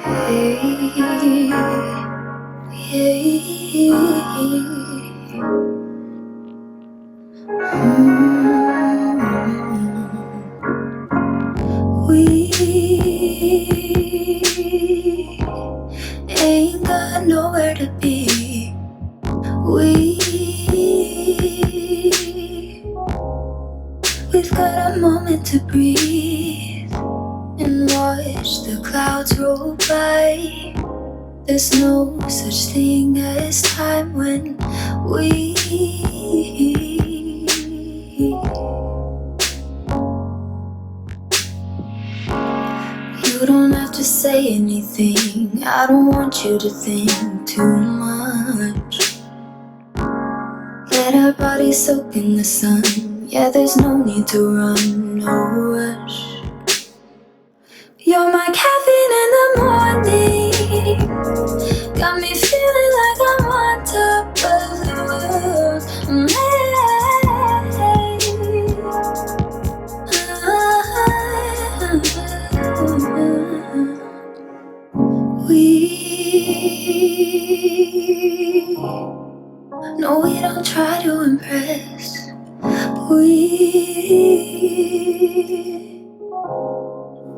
Hey, yeah. We ain't got nowhere to be. We've got a moment to breathe and watch the clouds roll by. There's no such thing as time when we. You don't have to say anything. I don't want you to think too much. Let our bodies soak in the sun. Yeah, there's no need to run, no rush. You're my caffeine in the morning. Got me feeling like I'm on top of the world. No, we don't try to impress.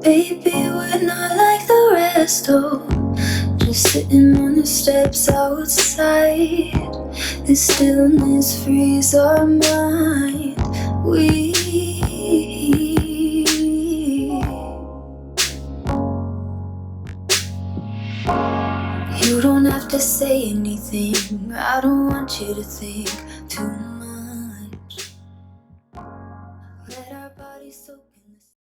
Baby, we're not like the rest, oh. Just sitting on the steps outside. The stillness frees our mind. You don't have to say anything. I don't want you to think too much.